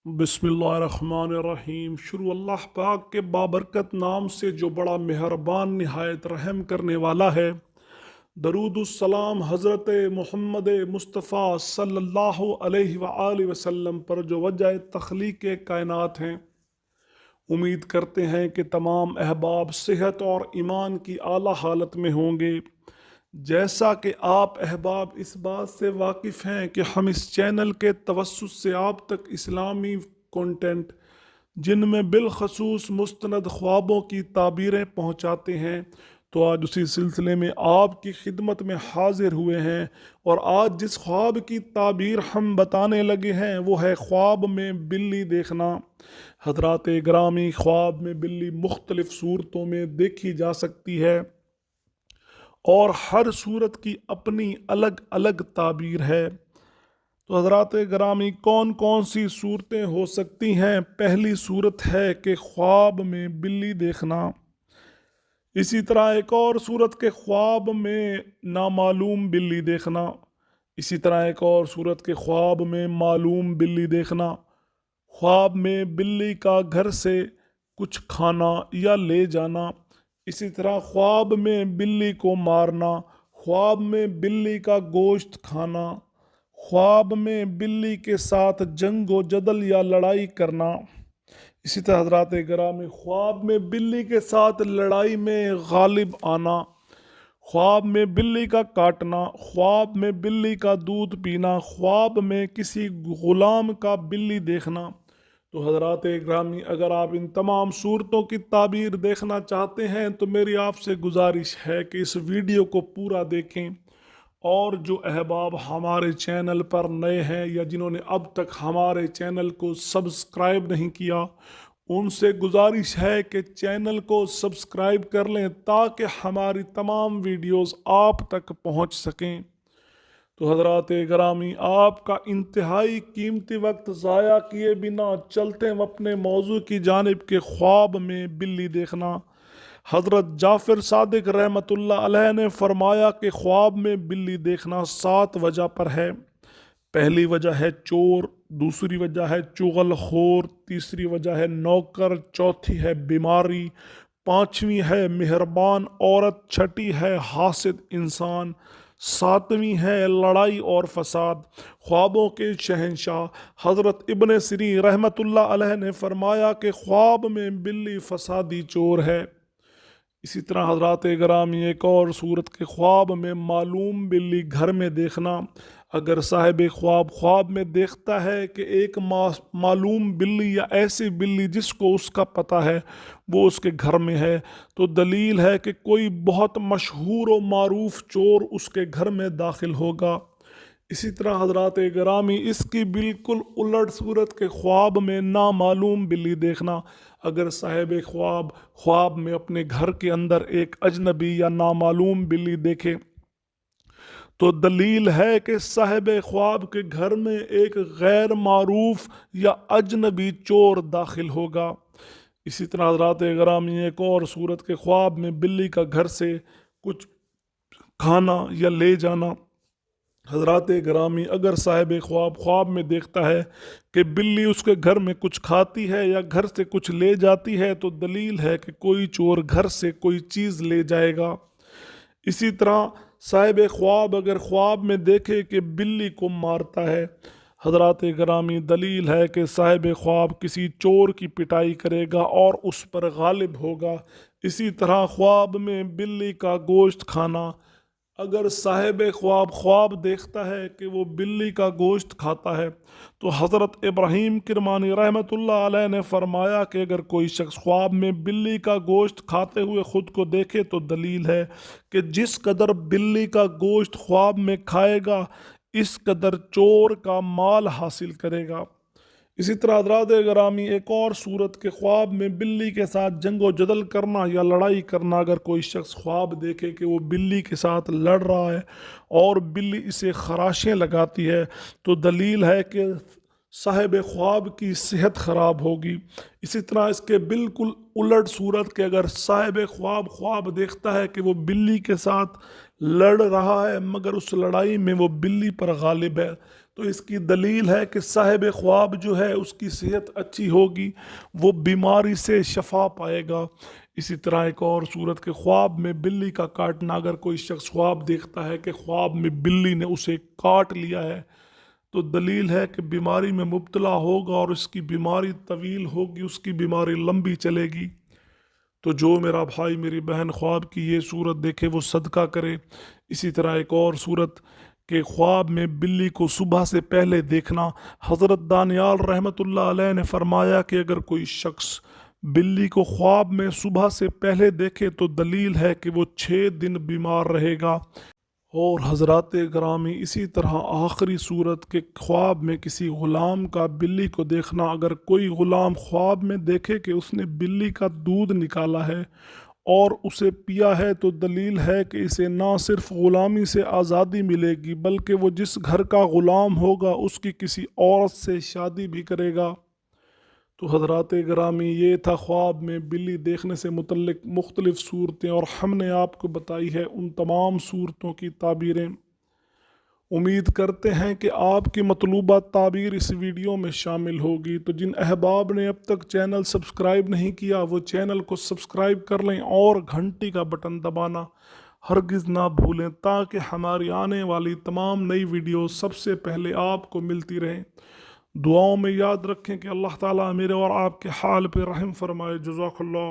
बिस्मिल्लाहिर्रहमानिर्रहीम। शुरू अल्लाह पाक के बाबरकत नाम से जो बड़ा मेहरबान निहायत रहम करने वाला है। दरूदुस्सलाम हज़रत मोहम्मद मुस्तफ़ा सल्लल्लाहु अलैहि वआलैहि वसल्लम पर जो वजह तख्लीक़ कायनात हैं। उम्मीद करते हैं कि तमाम अहबाब सेहत और ईमान की आला हालत में होंगे। जैसा कि आप अहबाब इस बात से वाकिफ़ हैं कि हम इस चैनल के तवस्सुस से आप तक इस्लामी कंटेंट जिनमें बिलखसूस मुस्तनद ख्वाबों की ताबीरें पहुँचाते हैं, तो आज उसी सिलसिले में आपकी खिदमत में हाजिर हुए हैं। और आज जिस ख्वाब की ताबीर हम बताने लगे हैं वो है ख्वाब में बिल्ली देखना। हजरात ग्रामी, ख्वाब में बिल्ली मुख्तलिफ सूरतों में देखी जा सकती है और हर सूरत की अपनी अलग अलग ताबीर है। तो हजरात ग्रामी, कौन कौन सी सूरतें हो सकती हैं? पहली सूरत है कि ख्वाब में बिल्ली देखना। इसी तरह एक और सूरत के ख्वाब में नामालूम बिल्ली देखना। इसी तरह एक और सूरत के ख्वाब में मालूम बिल्ली देखना। ख्वाब में बिल्ली का घर से कुछ खाना या ले जाना। इसी तरह ख्वाब में बिल्ली को मारना। ख्वाब में बिल्ली का गोश्त खाना। ख्वाब में बिल्ली के साथ जंग जदल या लड़ाई करना। इसी तरह हजरात गिरामी, ख्वाब में बिल्ली के साथ लड़ाई में गालिब आना। ख्वाब में बिल्ली का काटना। ख्वाब में बिल्ली का दूध पीना। ख्वाब में किसी गुलाम का बिल्ली देखना। तो हजरात गिरामी, अगर आप इन तमाम सूरतों की ताबीर देखना चाहते हैं तो मेरी आपसे गुजारिश है कि इस वीडियो को पूरा देखें। और जो अहबाब हमारे चैनल पर नए हैं या जिन्होंने अब तक हमारे चैनल को सब्सक्राइब नहीं किया, उनसे गुजारिश है कि चैनल को सब्सक्राइब कर लें ताकि हमारी तमाम वीडियोस आप तक पहुंच सकें। तो हजरात गिरामी, आपका इंतहाई कीमती वक्त ज़ाया किए बिना चलते हैं अपने मौजू की जानिब के ख्वाब में बिल्ली देखना। हज़रत जाफ़िर सादिक रहमतुल्लाह अलैह ने फरमाया कि ख्वाब में बिल्ली देखना 7 वजह पर है। पहली वजह है चोर, दूसरी वजह है चुगलखोर, तीसरी वजह है नौकर, चौथी है बीमारी, पांचवी है मेहरबान औरत, छठी है हासिद इंसान, सातवीं है लड़ाई और फसाद। ख्वाबों के शहंशाह हज़रत इब्न सिरी रहमतुल्लाह अलैह ने फरमाया कि ख्वाब में बिल्ली फसादी चोर है। इसी तरह हजरात गिरामी, एक और सूरत के ख्वाब में मालूम बिल्ली घर में देखना। अगर साहिब ख्वाब ख्वाब में देखता है कि एक मालूम बिल्ली या ऐसी बिल्ली जिसको उसका पता है वो उसके घर में है, तो दलील है कि कोई बहुत मशहूर और मारूफ चोर उसके घर में दाखिल होगा। इसी तरह हजरात गिरामी, इसकी बिल्कुल उलट सूरत के ख्वाब में नामालूम बिल्ली देखना। अगर साहिब ख्वाब ख्वाब में अपने घर के अंदर एक अजनबी या नामालूम बिल्ली देखे तो दलील है कि साहिब ख्वाब के घर में एक गैर मारूफ या अजनबी चोर दाखिल होगा। इसी तरह हजरात गिरामी, एक और सूरत के ख्वाब में बिल्ली का घर से कुछ खाना या ले जाना। हजरात गिरामी, अगर साहिब ख्वाब ख्वाब में देखता है कि बिल्ली उसके घर में कुछ खाती है या घर से कुछ ले जाती है तो दलील है कि कोई चोर घर से कोई चीज़ ले जाएगा। इसी तरह साहिब ख्वाब अगर ख्वाब में देखे कि बिल्ली को मारता है, हजरात गिरामी, दलील है कि साहिब ख्वाब किसी चोर की पिटाई करेगा और उस पर गालिब होगा। इसी तरह ख्वाब में बिल्ली का गोश्त खाना, अगर साहिब ख्वाब ख्वाब देखता है कि वो बिल्ली का गोश्त खाता है तो हज़रत इब्राहीम किरमानी रहमतुल्लाह अलैह ने फरमाया कि अगर कोई शख्स ख्वाब में बिल्ली का गोश्त खाते हुए ख़ुद को देखे तो दलील है कि जिस कदर बिल्ली का गोश्त ख्वाब में खाएगा इस कदर चोर का माल हासिल करेगा। इसी तरह हज़रात गिरामी, एक और सूरत के ख्वाब में बिल्ली के साथ जंगो जदल करना या लड़ाई करना। अगर कोई शख्स ख्वाब देखे कि वो बिल्ली के साथ लड़ रहा है और बिल्ली इसे खराशें लगाती है तो दलील है कि صاحب خواب کی صحت خراب ہوگی۔ اسی طرح اس کے بالکل الٹ صورت کہ اگر صاحب خواب خواب دیکھتا ہے کہ وہ بلی کے ساتھ لڑ رہا ہے مگر اس لڑائی میں وہ بلی پر غالب ہے، تو اس کی دلیل ہے کہ صاحب خواب جو ہے اس کی صحت اچھی ہوگی، وہ بیماری سے شفا پائے گا۔ اسی طرح ایک اور صورت کے خواب میں بلی کا کاٹنا، اگر کوئی شخص خواب دیکھتا ہے کہ خواب میں بلی نے اسے کاٹ لیا ہے تو دلیل ہے کہ بیماری میں مبتلا ہوگا اور اس کی بیماری طویل ہوگی، اس کی بیماری لمبی چلے گی۔ تو جو میرا بھائی میری بہن خواب کی یہ صورت دیکھے وہ صدقہ کرے۔ اسی طرح ایک اور صورت کہ خواب میں بلی کو صبح سے پہلے دیکھنا، حضرت دانیال رحمۃ اللہ علیہ نے فرمایا کہ اگر کوئی شخص بلی کو خواب میں صبح سے پہلے دیکھے تو دلیل ہے کہ وہ 6 دن بیمار رہے گا۔ اور حضرات گرامی اسی طرح آخری صورت کے خواب میں کسی غلام کا بلی کو دیکھنا، اگر کوئی غلام خواب میں دیکھے کہ اس نے بلی کا دودھ نکالا ہے اور اسے پیا ہے تو دلیل ہے کہ اسے نہ صرف غلامی سے آزادی ملے گی بلکہ وہ جس گھر کا غلام ہوگا اس کی کسی عورت سے شادی بھی کرے گا۔ تو حضرات گرامی یہ تھا خواب میں بلی دیکھنے سے متعلق مختلف صورتیں، اور ہم نے آپ کو بتائی ہے ان تمام صورتوں کی تعبیریں۔ امید کرتے ہیں کہ آپ کی مطلوبہ تعبیر اس ویڈیو میں شامل ہوگی۔ تو جن احباب نے اب تک چینل سبسکرائب نہیں کیا وہ چینل کو سبسکرائب کر لیں اور گھنٹی کا بٹن دبانا ہرگز نہ بھولیں تاکہ ہماری آنے والی تمام نئی ویڈیو سب سے پہلے آپ کو ملتی رہیں۔ دعاؤں میں یاد رکھیں کہ اللہ تعالیٰ میرے اور آپ کے حال پہ رحم فرمائے۔ جزاک اللہ۔